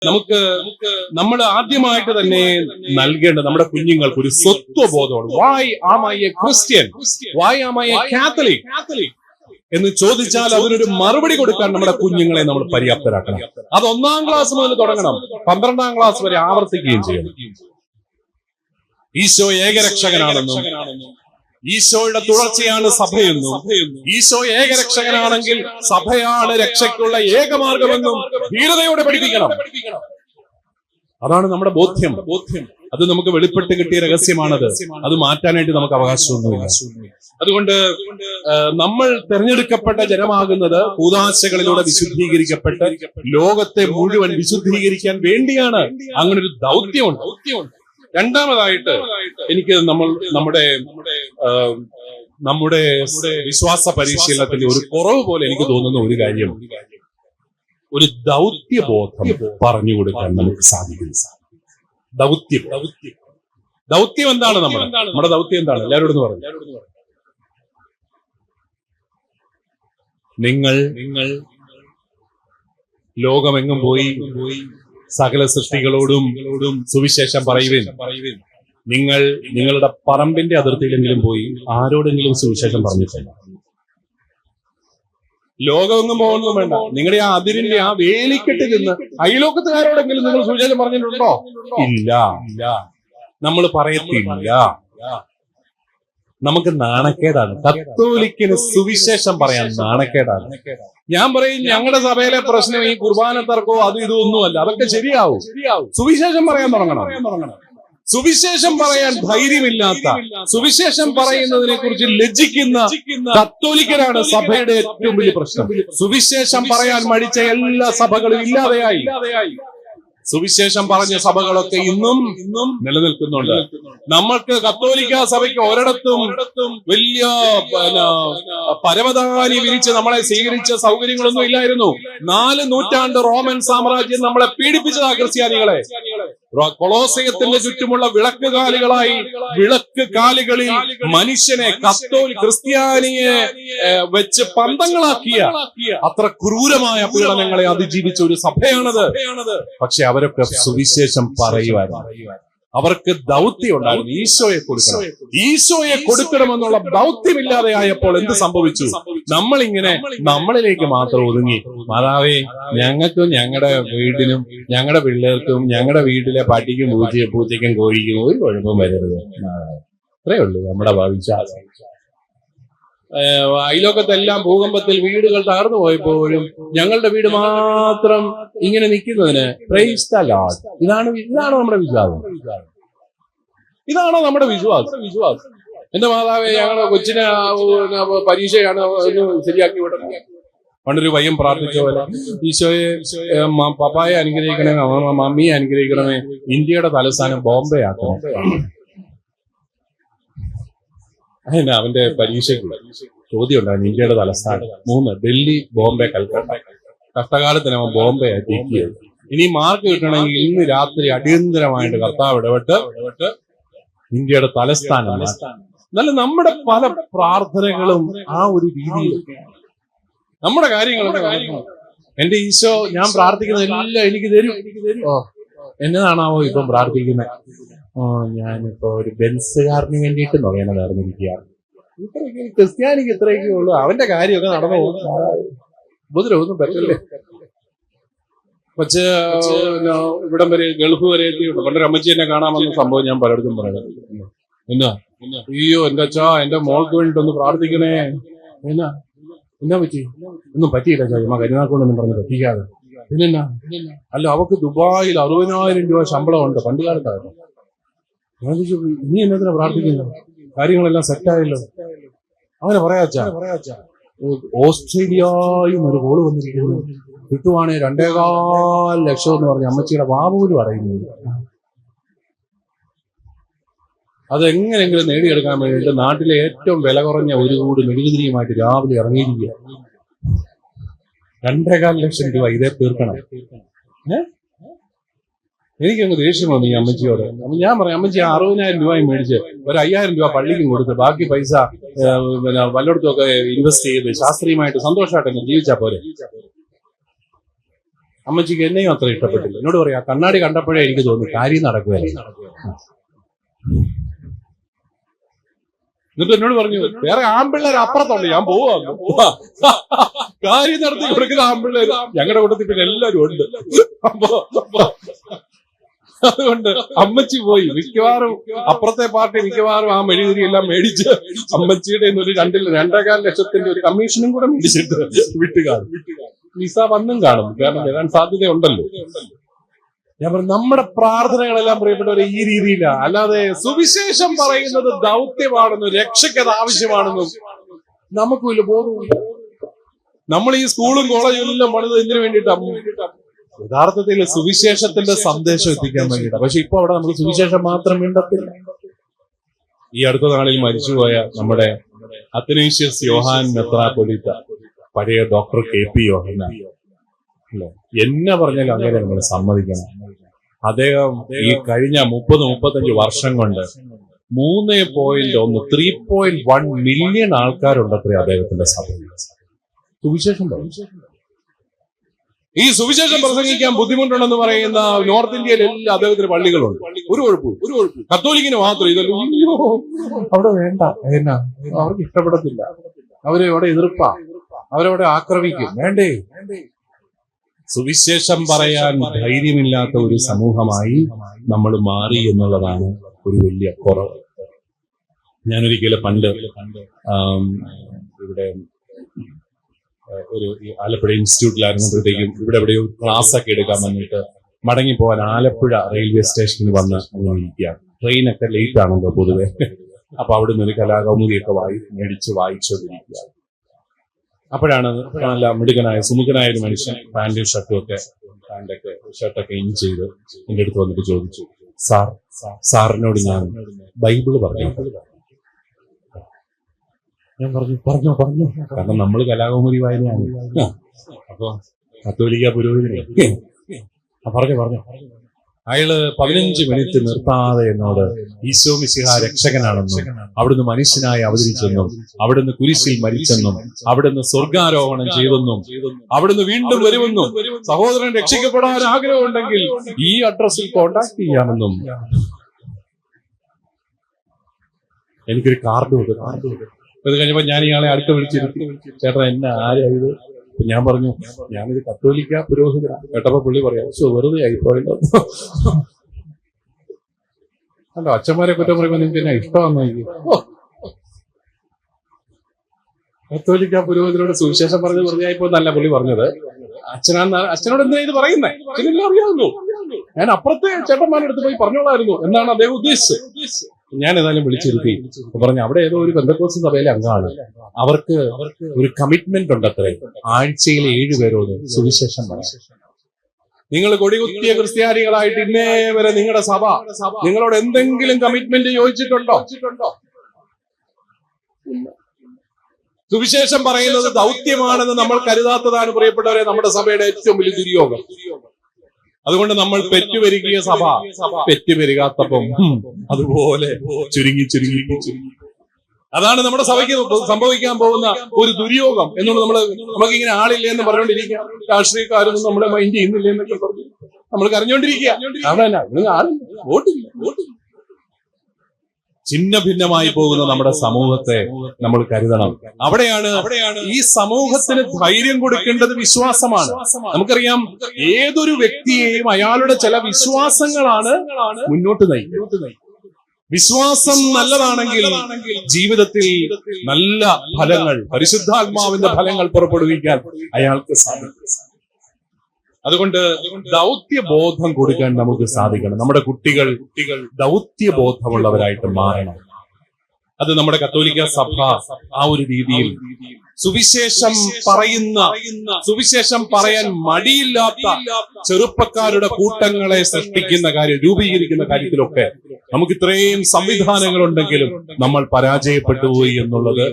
നമുക്ക് നമ്മൾ ആദ്യമായിട്ട് തന്നെ നൽകേണ്ട നമ്മുടെ കുഞ്ഞുങ്ങൾക്ക് ഒരു സ്വത്വബോധമാണ്. Why am I a Christian, why am I a Catholic എന്ന് ചോദിച്ചാൽ അതിനൊരു മറുപടി കൊടുക്കാൻ നമ്മുടെ കുഞ്ഞുങ്ങളെ നമ്മൾ പര്യാപ്തരാക്കണം. അത് 1-ാം ക്ലാസ് മുതൽ തുടങ്ങണം, 12-ാം ക്ലാസ് വരെ ആവർത്തിക്കുകയും ചെയ്യണം. ഈശോ ഏകരക്ഷകനാണെന്നും ഈശോയുടെ തുടർച്ചയാണ് സഭയെന്നും ഈശോ ഏകരക്ഷകനാണെങ്കിൽ സഭയാണ് രക്ഷയ്ക്കുള്ള ഏകമാർഗമെന്നും ധീരതയോടെ പഠിപ്പിക്കണം. അതാണ് നമ്മുടെ ബോധ്യം. അത് നമുക്ക് വെളിപ്പെട്ട് കിട്ടിയ രഹസ്യമാണത്. അത് മാറ്റാനായിട്ട് നമുക്ക് അവകാശമൊന്നുമില്ല. അതുകൊണ്ട് നമ്മൾ തെരഞ്ഞെടുക്കപ്പെട്ട ജനമാകുന്നത് കൂദാശകളിലൂടെ വിശുദ്ധീകരിക്കപ്പെട്ട് ലോകത്തെ മുഴുവൻ വിശുദ്ധീകരിക്കാൻ വേണ്ടിയാണ്. അങ്ങനൊരു ദൗത്യമുണ്ട്. രണ്ടാമതായിട്ട് എനിക്ക് നമ്മുടെ വിശ്വാസ പരിശീലനത്തിന്റെ ഒരു കുറവ് പോലെ എനിക്ക് തോന്നുന്ന ഒരു കാര്യം, ഒരു ദൗത്യബോധം പറഞ്ഞു കൊടുക്കാൻ നമുക്ക് സാധിക്കും. ദൗത്യം എന്താണ്? നമ്മുടെ ദൗത്യം എന്താണ്? എല്ലാവരോടും പറഞ്ഞു. നിങ്ങൾ ലോകമെങ്ങും പോയി സകല സൃഷ്ടികളോടും സുവിശേഷം പറയുവിൻ. നിങ്ങൾ നിങ്ങളുടെ പറമ്പിന്റെ അതിർത്തിയിലെങ്കിലും പോയി ആരോടെങ്കിലും സുവിശേഷം പറഞ്ഞിട്ടില്ല. ലോകമെങ്ങും പോകുന്നതും വേണ്ട, നിങ്ങളുടെ ആ അതിരിന്റെ ആ വേലിക്കെട്ട് ചെന്ന് അയലോക്കത്തുകാരോടെങ്കിലും നിങ്ങൾ സുവിശേഷം പറഞ്ഞിട്ടുണ്ടോ? ഇല്ല, നമ്മൾ പറയത്തില്ല. നമുക്ക് നാണക്കേടാണ്. കത്തോലിക്കിന് സുവിശേഷം പറയാൻ നാണക്കേടാണ്. ഞാൻ പറയും, ഞങ്ങളുടെ സഭയിലെ പ്രശ്നം ഈ കുർബാന തർക്കോ അതും ഇതൊന്നുമല്ല. അതൊക്കെ ശരിയാവും. സുവിശേഷം പറയാൻ തുടങ്ങണം. സുവിശേഷം പറയാൻ ധൈര്യമില്ലാത്ത, സുവിശേഷം പറയുന്നതിനെ കുറിച്ച് ലജ്ജിക്കുന്ന കത്തോലിക്കരാണ് സഭയുടെ ഏറ്റവും വലിയ പ്രശ്നം. സുവിശേഷം പറയാൻ മടിച്ച എല്ലാ സഭകളും ഇല്ലാതെയായി. സുവിശേഷം പറഞ്ഞ സഭകളൊക്കെ ഇന്നും നിലനിൽക്കുന്നുണ്ട്. നമ്മൾക്ക് കത്തോലിക്ക സഭയ്ക്ക് ഒരിടത്തും വലിയ പരവതാനി വിരിച്ച് നമ്മളെ സ്വീകരിച്ച സൗകര്യങ്ങളൊന്നും ഇല്ലായിരുന്നു. 4 നൂറ്റാണ്ട് റോമൻ സാമ്രാജ്യം നമ്മളെ പീഡിപ്പിച്ചതാ ക്രിസ്ത്യാനികളെ. കൊളോസയത്തിന്റെ ചുറ്റുമുള്ള വിളക്ക് കാലുകളിൽ മനുഷ്യനെ ക്രിസ്ത്യാനിയെ വെച്ച് പന്തങ്ങളാക്കിയ അത്ര ക്രൂരമായ പീഡനങ്ങളെ അതിജീവിച്ച ഒരു സഭയാണത്. പക്ഷെ അവരൊക്കെ സുവിശേഷം പറയുവായിരുന്നു. അവർക്ക് ദൗത്യം ഉണ്ടായിരുന്നു. ഈശോയെ കൊടുക്കണമെന്നുള്ള ദൗത്യമില്ലാതെ ആയപ്പോൾ എന്ത് സംഭവിച്ചു? നമ്മളിലേക്ക് മാത്രം ഒതുങ്ങി. മാതാവേ, ഞങ്ങൾക്കും ഞങ്ങളുടെ വീടിനും ഞങ്ങളുടെ പിള്ളേർക്കും ഞങ്ങളുടെ വീട്ടിലെ പട്ടിക്കും പൂച്ചയ്ക്കും കോഴിക്കും ഒരു കുഴപ്പം വരരുത്. അത്രേ ഉള്ളൂ നമ്മുടെ വിശ്വാസം. അയലോക്കത്തെല്ലാം ഭൂകമ്പത്തിൽ വീടുകൾ തകർന്നു പോയപ്പോഴും ഞങ്ങളുടെ വീട് മാത്രം ഇങ്ങനെ നിൽക്കുന്നതിന് പ്രൈസ് ദി ലോർഡ്. ഇതാണ് നമ്മുടെ വിശ്വാസം. ഇതാണോ നമ്മുടെ വിശ്വാസം? എന്റെ മാതാവേ, ഞങ്ങളുടെ കൊച്ചിന് പരീക്ഷയാണ്, ഒന്ന് ശരിയാക്കി വിടണം. പണ്ടൊരു പയ്യൻ പ്രാർത്ഥിച്ച പോലെ, ഈശോയെ പപ്പായെ അനുഗ്രഹിക്കണമേ, മമ്മിയെ അനുഗ്രഹിക്കണമേ, ഇന്ത്യയുടെ തലസ്ഥാനം ബോംബെ ആക്കണം. അതിനാ അവന്റെ പരീക്ഷയ്ക്കുള്ള ചോദ്യം ഉണ്ടായിരുന്നു. ഇന്ത്യയുടെ തലസ്ഥാനം 3: ഡൽഹി, ബോംബെ, കൽക്കട്ട. കഷ്ടകാലത്തിന് അവൻ ബോംബെ ആക്കിയത്. ഇനി മാർക്ക് കിട്ടണമെങ്കിൽ ഇന്ന് രാത്രി അടിയന്തരമായിട്ട് കർത്താവ് ഇടപെട്ട് ഇന്ത്യയുടെ തലസ്ഥാനം. എന്നാലും നമ്മുടെ പല പ്രാർത്ഥനകളും ആ ഒരു രീതിയിലൊക്കെ നമ്മുടെ കാര്യങ്ങളൊക്കെ. എന്റെ ഈശോ ഞാൻ പ്രാർത്ഥിക്കുന്നതെല്ലാം എനിക്ക് തരും. എന്നതാണാവോ ഇപ്പം പ്രാർത്ഥിക്കുന്നത്? ഞാനിപ്പോ ഒരു ബെൻസുകാരന് വേണ്ടിയിട്ട് നോക്കേണ്ട നടന്നിരിക്കുകയാണ്. ക്രിസ്ത്യാനിക്ക് ഇത്രയൊക്കെ ഉള്ളൂ. അവന്റെ കാര്യമൊക്കെ നടന്നു പോകും. ഉപദ്രവൊന്നും പറ്റില്ലേ? പക്ഷേ ഇവിടം വരെ, ഗൾഫ് വരെ എത്തിയുണ്ട്. പണ്ടൊരു അമ്മച്ചി എന്നെ കാണാമെന്ന സംഭവം ഞാൻ പലയിടത്തും പറയുന്നത്. അയ്യോ എന്റെ അച്ഛാ, എന്റെ മോൾക്ക് വേണ്ടിട്ടൊന്ന് പ്രാർത്ഥിക്കണേ. എന്നാ പറ്റി? ഒന്നും പറ്റിയില്ല ചാ, കരുനാക്കൊണ്ടൊന്നും പറഞ്ഞ് പറ്റിക്കാതെ. പിന്നെന്നാ? അല്ല, അവക്ക് ദുബായിൽ 60,000 രൂപ ശമ്പളമുണ്ട്. പണ്ട് കാലത്തായിരുന്നു. ഞാൻ ചോദിച്ചു, ഇനി എന്നതിനാ പ്രാർത്ഥിക്കുന്നത്? കാര്യങ്ങളെല്ലാം സെറ്റായല്ലോ. അങ്ങനെ പറയാച്ചാ. ഓസ്ട്രേലിയയും ഒരു കോള് വന്നിരിക്കുന്നു. കിട്ടുവാണെ 2.25 ലക്ഷം എന്ന് പറഞ്ഞ അമ്മച്ചിയുടെ ബാബുവിന് പറയുന്നത്. അതെങ്ങനെങ്കിലും നേടിയെടുക്കാൻ വേണ്ടിയിട്ട് നാട്ടിലെ ഏറ്റവും വില കുറഞ്ഞ ഒരു കൂട് മെഴുകുതിരിയുമായിട്ട് രാവിലെ ഇറങ്ങിയിരിക്കുക. 2.25 ലക്ഷം രൂപ ഇതേ തീർക്കണം. എനിക്കങ്ങ് ദേഷ്യം വന്നു ഈ അമ്മച്ചിയോട്. ഞാൻ പറയാം, അമ്മച്ചി 60,000 രൂപയും മേടിച്ച് ഒരു 5,000 രൂപ പള്ളിക്കും കൊടുത്ത് ബാക്കി പൈസ വല്ലയിടത്തുമൊക്കെ ഇൻവെസ്റ്റ് ചെയ്ത് ശാസ്ത്രീയമായിട്ട് സന്തോഷമായിട്ട് ജീവിച്ചാ പോരെ. അമ്മച്ചിക്ക് എന്നെയും അത്ര ഇഷ്ടപ്പെട്ടില്ല. എന്നോട് പറയാ, കണ്ണാടി കണ്ടപ്പോഴേ എനിക്ക് തോന്നി കാര്യം നടക്കുകയല്ല. എന്നിട്ട് എന്നോട് പറഞ്ഞു, വേറെ ആൺപിള്ളേർ അപ്പുറത്തുണ്ട്, ഞാൻ പോവാ. കാര്യം നടത്തി കൊടുക്കുന്ന ആൺപിള്ളേർ ഞങ്ങളുടെ കൂട്ടത്തിൽ പിന്നെ എല്ലാവരും ഉണ്ട്. അതുകൊണ്ട് അമ്മച്ചി പോയി. മിക്കവാറും അപ്പുറത്തെ പാർട്ടി മിക്കവാറും ആ മെഴുകുതിരി എല്ലാം മേടിച്ച് അമ്മച്ചിയുടെ ഒരു 2.25 ലക്ഷത്തിന്റെ ഒരു കമ്മീഷനും കൂടെ മേടിച്ചിട്ട് വിട്ടുകാണും. വിസ വന്നും കാണും, കാരണം വരാൻ സാധ്യതയുണ്ടല്ലോ. ഞാൻ പറഞ്ഞു, നമ്മുടെ പ്രാർത്ഥനകളെല്ലാം പ്രിയപ്പെട്ടവരെ ഈ രീതിയിലാണ്. അല്ലാതെ സുവിശേഷം പറയുന്നത് ദൗത്യമാണെന്നും രക്ഷയ്ക്കത് ആവശ്യമാണെന്നും നമുക്ക് വലിയ ബോധമില്ല. നമ്മൾ ഈ സ്കൂളും കോളേജും എല്ലാം പണിത് എന്തിനു വേണ്ടിയിട്ടാണ്? യഥാർത്ഥത്തിൽ സുവിശേഷത്തിന്റെ സന്ദേശം എത്തിക്കാൻ വേണ്ടിയിട്ടാണ്. പക്ഷെ ഇപ്പൊ അവിടെ നമുക്ക് സുവിശേഷം മാത്രം വേണ്ടത്തില്ല. ഈ അടുത്ത നാളിൽ മരിച്ചുപോയ നമ്മുടെ അത്തനേഷ്യസ് യോഹാൻ മെത്രാപ്പൊലീത്ത, പഴയ ഡോക്ടർ KP യോഹന്നാൻ, അല്ലെ, എന്നെ പറഞ്ഞാലും അങ്ങനെ നമ്മൾ സമ്മതിക്കണം. അദ്ദേഹം ഈ കഴിഞ്ഞ 30-35 വർഷം കൊണ്ട് 3.1 മില്യൺ ആൾക്കാരുണ്ടത്രേ അദ്ദേഹത്തിന്റെ സഭയിൽ. സുവിശേഷം ഈ സുവിശേഷം പ്രസംഗിക്കാൻ ബുദ്ധിമുട്ടുണ്ടെന്ന് പറയുന്ന നോർത്ത് ഇന്ത്യയിൽ എല്ലാ അദ്ദേഹത്തിന് പള്ളികളുണ്ട്. ഒരു കുഴപ്പം കത്തോലിക്കിന് മാത്രം ഇതല്ലോ അവിടെ വേണ്ട. എന്നാ അവർക്ക് ഇഷ്ടപ്പെടത്തില്ല, അവരെ അവിടെ എതിർപ്പാ, അവരവിടെ ആക്രമിക്കും. വേണ്ടേ? സുവിശേഷം പറയാൻ ധൈര്യമില്ലാത്ത ഒരു സമൂഹമായി നമ്മൾ മാറി എന്നുള്ളതാണ് ഒരു വലിയ കുറവ്. ഞാനൊരിക്കലും പണ്ട് ഇവിടെ ഒരു ആലപ്പുഴ ഇൻസ്റ്റിറ്റ്യൂട്ടിലായിരുന്നപ്പോഴത്തേക്കും ഇവിടെ എവിടെയോ ക്ലാസ് ഒക്കെ എടുക്കാൻ വന്നിട്ട് മടങ്ങിപ്പോവാൻ ആലപ്പുഴ റെയിൽവേ സ്റ്റേഷനിൽ വന്ന് അങ്ങനെ ഇരിക്കുകയാണ്. ട്രെയിനൊക്കെ ലേറ്റ് ആണല്ലോ പൊതുവെ. അപ്പൊ അവിടെ നിന്ന് ഒരു കലാകൗമുദിയൊക്കെ മേടിച്ച് വായിച്ചുകൊണ്ടിരിക്കുകയാണ്. അപ്പോഴാണ് നല്ല മിടുക്കനായ സുമുഖനായ ഒരു മനുഷ്യൻ പാന്റും ഷർട്ടൊക്കെ ഇൻ ചെയ്ത് എന്റെ അടുത്ത് വന്നിട്ട് ചോദിച്ചു, സാറിനോട് ഞാൻ ബൈബിള് പറഞ്ഞു. ഞാൻ പറഞ്ഞു കാരണം നമ്മൾ കലാകൗമുദി വായനയാണ്. അപ്പൊ കത്തോലിക്ക പുരോഹിതനെ പറഞ്ഞു. അയാള് 15 മിനിറ്റ് നിർത്താതെ എന്നോട് ഈശോ മിശിഹ രക്ഷകനാണെന്നും അവിടുന്ന് മനുഷ്യനായി അവതരിച്ചെന്നും അവിടുന്ന് കുരിശിൽ മരിച്ചെന്നും അവിടുന്ന് സ്വർഗാരോഹണം ചെയ്തെന്നും അവിടുന്ന് വീണ്ടും വരുമെന്നും സഹോദരൻ രക്ഷിക്കപ്പെടാൻ ആഗ്രഹമുണ്ടെങ്കിൽ ഈ അഡ്രസ്സിൽ കോണ്ടാക്ട് ചെയ്യാമെന്നും എനിക്കൊരു കാർഡ് കൊടുത്തു. അത് കഴിഞ്ഞപ്പോ ഞാൻ ഇയാളെ അടുത്ത് വിളിച്ചിരുത്തി, ചേട്ടാ എന്നെ ആരായത്? ഞാൻ പറഞ്ഞു, ഞാനൊരു കത്തോലിക്ക പുരോഹിതനാണ്. കേട്ടപ്പോ പുള്ളി പറയാം, വെറുതെ ആയിപ്പോയല്ലോ. അല്ലോ, അച്ഛന്മാരെ കുറ്റം പറയുമ്പോ നിങ്ങൾക്ക് എന്നാ ഇഷ്ടമാണെന്ന്. കത്തോലിക്ക പുരോഹിതനോട് സുവിശേഷം പറഞ്ഞ് വെറുതെ ആയിപ്പോ എന്നല്ല പുള്ളി പറഞ്ഞത്. അച്ഛനോട് എന്തിനാ ഇത് പറയുന്നേ? അച്ഛനെല്ലാം അറിയാമല്ലോ. ഞാൻ അപ്പുറത്തെ ചേട്ടന്മാരുടെ അടുത്ത് പോയി പറഞ്ഞോളായിരുന്നു എന്നാണ് അദ്ദേഹം ഉദ്ദേശിച്ചത്. ഞാൻ ഏതായാലും വിളിച്ചിരുത്തി പറഞ്ഞു, അവിടെ ഏതോ ഒരു പെന്തക്കോസ്ത് സഭയിലെ അംഗമാണ്, അവർക്ക് ഒരു കമ്മിറ്റ്മെന്റ് ഉണ്ടത്രേ, ആഴ്ചയിൽ 7 പേരോട് സുവിശേഷം പറയാം. നിങ്ങൾ കൊടികുത്തിയ ക്രിസ്ത്യാനികളായിട്ട് ഇന്നേ വരെ നിങ്ങളുടെ സഭ നിങ്ങളോട് എന്തെങ്കിലും കമ്മിറ്റ്മെന്റ് ചോദിച്ചിട്ടുണ്ടോ? സുവിശേഷം പറയുന്നത് ദൗത്യമാണെന്ന് നമ്മൾ കരുതാത്തതാണ് പ്രിയപ്പെട്ടവരെ നമ്മുടെ സഭയുടെ ഏറ്റവും വലിയ ദുര്യോഗം. അതുകൊണ്ട് നമ്മൾ പെറ്റുപെരുകിയ സഭ പെറ്റുപെരുകാത്തപ്പം അതുപോലെ ചുരുങ്ങി. അതാണ് നമ്മുടെ സഭയ്ക്ക് സംഭവിക്കാൻ പോകുന്ന ഒരു ദുര്യോഗം എന്നുള്ളത്. നമുക്കിങ്ങനെ ആളില്ല എന്ന് പറഞ്ഞുകൊണ്ടിരിക്കുക, രാഷ്ട്രീയക്കാരൊന്നും നമ്മളെ മൈൻഡ് ചെയ്യുന്നില്ല എന്നൊക്കെ പറഞ്ഞു നമ്മൾ കരഞ്ഞുകൊണ്ടിരിക്കുക. അവിടെ ആളില്ല, വോട്ടില്ല. ഛിന്ന ഭിന്നമായി പോകുന്ന നമ്മുടെ സമൂഹത്തെ നമ്മൾ കരുതണം. അവിടെയാണ് ഈ സമൂഹത്തിന് ധൈര്യം കൊടുക്കേണ്ടത് വിശ്വാസമാണ്. നമുക്കറിയാം, ഏതൊരു വ്യക്തിയെയും അയാളുടെ ചില വിശ്വാസങ്ങളാണ് മുന്നോട്ട് നയിക്കുന്നത്. വിശ്വാസം നല്ലതാണെങ്കിൽ ജീവിതത്തിൽ നല്ല ഫലങ്ങൾ, പരിശുദ്ധാത്മാവിന്റെ ഫലങ്ങൾ പുറപ്പെടുവിക്കാൻ അയാൾക്ക് സാധിക്കും. അതുകൊണ്ട് ദൗത്യബോധം കൊടുക്കാൻ നമുക്ക് സാധിക്കണം. നമ്മുടെ കുട്ടികൾ ദൗത്യബോധമുള്ളവരായിട്ട് മാറണം. അത് നമ്മുടെ കത്തോലിക്ക സഭ ആ ഒരു രീതിയിൽ സുവിശേഷം പറയാൻ മടിയില്ലാത്ത ചെറുപ്പക്കാരുടെ കൂട്ടങ്ങളെ രൂപീകരിക്കുന്ന കാര്യത്തിലൊക്കെ നമുക്ക് ഇത്രയും സംവിധാനങ്ങളുണ്ടെങ്കിലും നമ്മൾ പരാജയപ്പെട്ടുപോയി എന്നുള്ളത്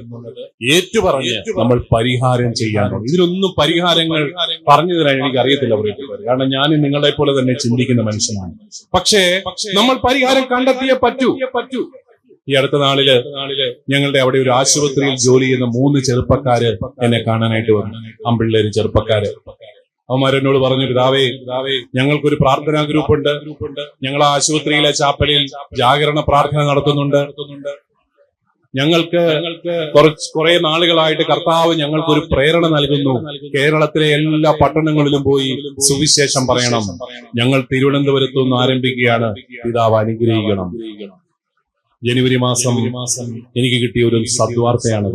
ഏറ്റുപറഞ്ഞ് നമ്മൾ പരിഹാരം ചെയ്യാനുണ്ട്. ഇതിനൊന്നും പരിഹാരങ്ങൾ പറഞ്ഞു തരാൻ എനിക്ക് അറിയത്തില്ല പ്രിയപ്പെട്ടവർ, കാരണം ഞാൻ നിങ്ങളെ പോലെ തന്നെ ചിന്തിക്കുന്ന മനുഷ്യനാണ്. പക്ഷേ നമ്മൾ പരിഹാരം കണ്ടെത്തിയേ പറ്റൂ. ഈ അടുത്ത നാളില് ഞങ്ങളുടെ അവിടെ ഒരു ആശുപത്രിയിൽ ജോലി ചെയ്യുന്ന 3 ചെറുപ്പക്കാര് എന്നെ കാണാനായിട്ട് വന്നു. അമ്പിള്ളേര് ചെറുപ്പക്കാര്. അവന്മാരെന്നോട് പറഞ്ഞു, പിതാവേ ഞങ്ങൾക്കൊരു പ്രാർത്ഥനാ ഗ്രൂപ്പുണ്ട്, ഞങ്ങൾ ആശുപത്രിയിലെ ചാപ്പലിൽ ജാഗരണ പ്രാർത്ഥന നടത്തുന്നുണ്ട്. ഞങ്ങൾക്ക് കുറെ നാളുകളായിട്ട് കർത്താവ് ഞങ്ങൾക്കൊരു പ്രേരണ നൽകുന്നു. കേരളത്തിലെ എല്ലാ പട്ടണങ്ങളിലും പോയി സുവിശേഷം പറയണം. ഞങ്ങൾ തിരുവനന്തപുരത്തു നിന്ന് ആരംഭിക്കുകയാണ്. പിതാവ് അനുഗ്രഹിക്കണം. ജനുവരി മാസം എനിക്ക് കിട്ടിയ ഒരു സദ്വാർത്തയാണ്.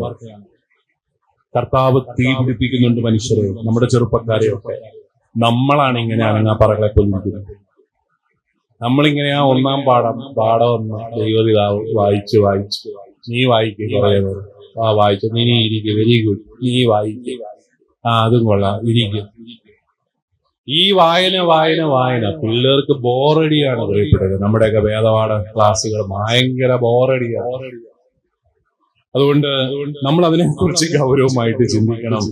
കർത്താവ് തീ പിടിപ്പിക്കുന്നുണ്ട് മനുഷ്യരെ, നമ്മുടെ ചെറുപ്പക്കാരെയൊക്കെ. നമ്മളാണ് ഇങ്ങനെ അനങ്ങാപ്പറകളെ കൊല്ലിക്കുന്നത്. നമ്മളിങ്ങനെയാ ഒന്നാം പാഠം ദൈവപിതാവ് വായിച്ചു നീ വായിക്കുക, കുറെ വായിച്ചു, നീ ഇരിക്കുക, വെരി ഗുഡ്, നീ വായിക്കുക, അതും കൊള്ളാം, ഇരിക്കുക. ഈ വായന പിള്ളേർക്ക് ബോറടിയാണ് പറയപ്പെടുന്നത്. നമ്മുടെയൊക്കെ വേദപാഠ ക്ലാസ്സുകൾ ഭയങ്കര ബോറടിയാണ്. അതുകൊണ്ട് നമ്മൾ അതിനെക്കുറിച്ച് ഗൗരവമായിട്ട് ചിന്തിക്കണം.